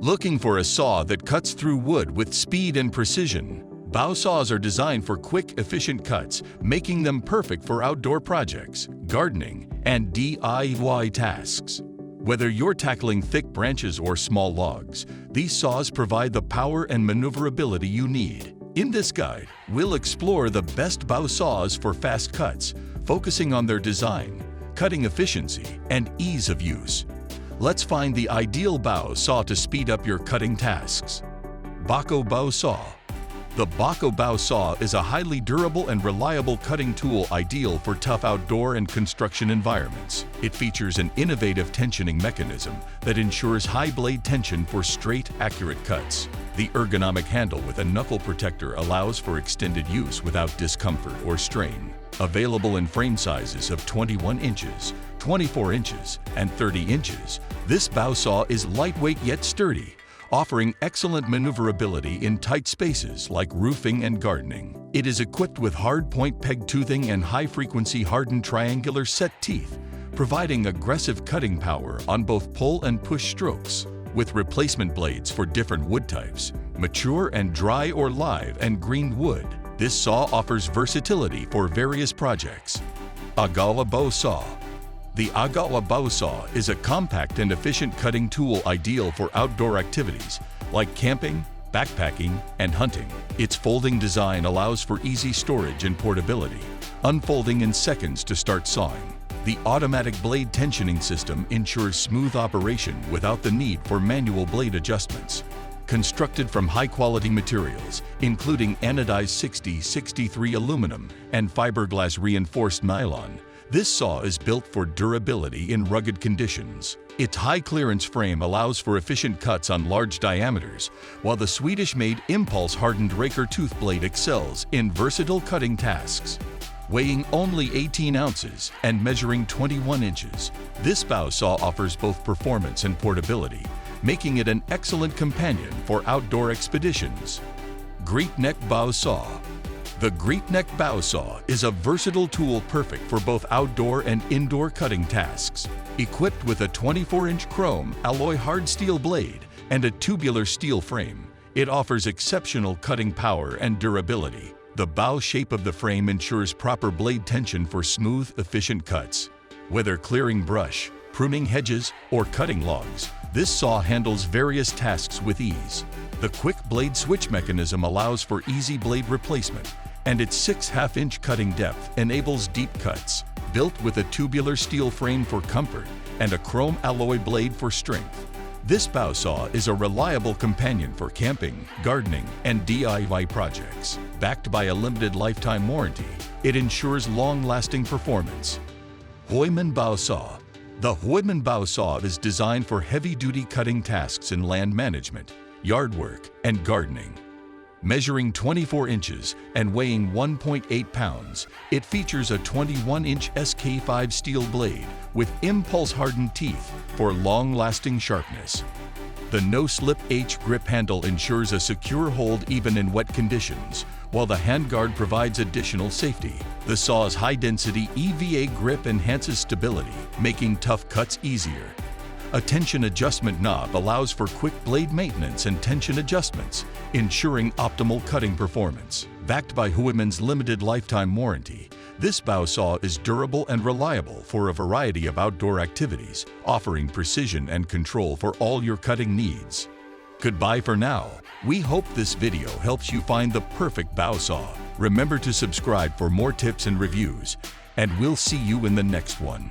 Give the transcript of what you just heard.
Looking for a saw that cuts through wood with speed and precision? BAHCO saws are designed for quick, efficient cuts, making them perfect for outdoor projects, gardening, and DIY tasks. Whether you're tackling thick branches or small logs, these saws provide the power and maneuverability you need. In this guide, we'll explore the best BAHCO saws for fast cuts, focusing on their design, cutting efficiency, and ease of use. Let's find the ideal BAHCO saw to speed up your cutting tasks. BAHCO BAHCO saw. The BAHCO BAHCO saw is a highly durable and reliable cutting tool ideal for tough outdoor and construction environments. It features an innovative tensioning mechanism that ensures high blade tension for straight, accurate cuts. The ergonomic handle with a knuckle protector allows for extended use without discomfort or strain. Available in frame sizes of 21 inches, 24 inches, and 30 inches, this BAHCO saw is lightweight yet sturdy, offering excellent maneuverability in tight spaces like roofing and gardening. It is equipped with hard point peg toothing and high-frequency hardened triangular set teeth, providing aggressive cutting power on both pull and push strokes. With replacement blades for different wood types, mature and dry or live and greened wood, this saw offers versatility for various projects. AGAWA BAHCO saw. The AGAWA BAHCO saw is a compact and efficient cutting tool ideal for outdoor activities like camping, backpacking, and hunting. Its folding design allows for easy storage and portability, unfolding in seconds to start sawing. The automatic blade tensioning system ensures smooth operation without the need for manual blade adjustments. Constructed from high-quality materials, including anodized 60-63 aluminum and fiberglass reinforced nylon, this saw is built for durability in rugged conditions. Its high-clearance frame allows for efficient cuts on large diameters, while the Swedish-made impulse-hardened raker tooth blade excels in versatile cutting tasks. Weighing only 18 ounces and measuring 21 inches, this BAHCO saw offers both performance and portability, making it an excellent companion for outdoor expeditions. GREATNECK BAHCO saw. The GREATNECK BAHCO saw is a versatile tool perfect for both outdoor and indoor cutting tasks. Equipped with a 24-inch chrome alloy hard steel blade and a tubular steel frame, it offers exceptional cutting power and durability. The BAHCO shape of the frame ensures proper blade tension for smooth, efficient cuts. Whether clearing brush, pruning hedges, or cutting logs, this saw handles various tasks with ease. The quick blade switch mechanism allows for easy blade replacement, and its 6/2-inch cutting depth enables deep cuts. Built with a tubular steel frame for comfort and a chrome alloy blade for strength, this BAHCO saw is a reliable companion for camping, gardening, and DIY projects. Backed by a limited lifetime warranty, it ensures long-lasting performance. HOOYMAN BAHCO saw. The HOOYMAN BAHCO saw is designed for heavy-duty cutting tasks in land management, yard work, and gardening. Measuring 24 inches and weighing 1.8 pounds, it features a 21-inch SK5 steel blade with impulse-hardened teeth for long-lasting sharpness. The no-slip H grip handle ensures a secure hold even in wet conditions, while the handguard provides additional safety. The saw's high-density EVA grip enhances stability, making tough cuts easier. A tension adjustment knob allows for quick blade maintenance and tension adjustments, ensuring optimal cutting performance. Backed by HOOYMAN's limited lifetime warranty, this BAHCO saw is durable and reliable for a variety of outdoor activities, offering precision and control for all your cutting needs. Goodbye for now. We hope this video helps you find the perfect BAHCO saw. Remember to subscribe for more tips and reviews, and we'll see you in the next one.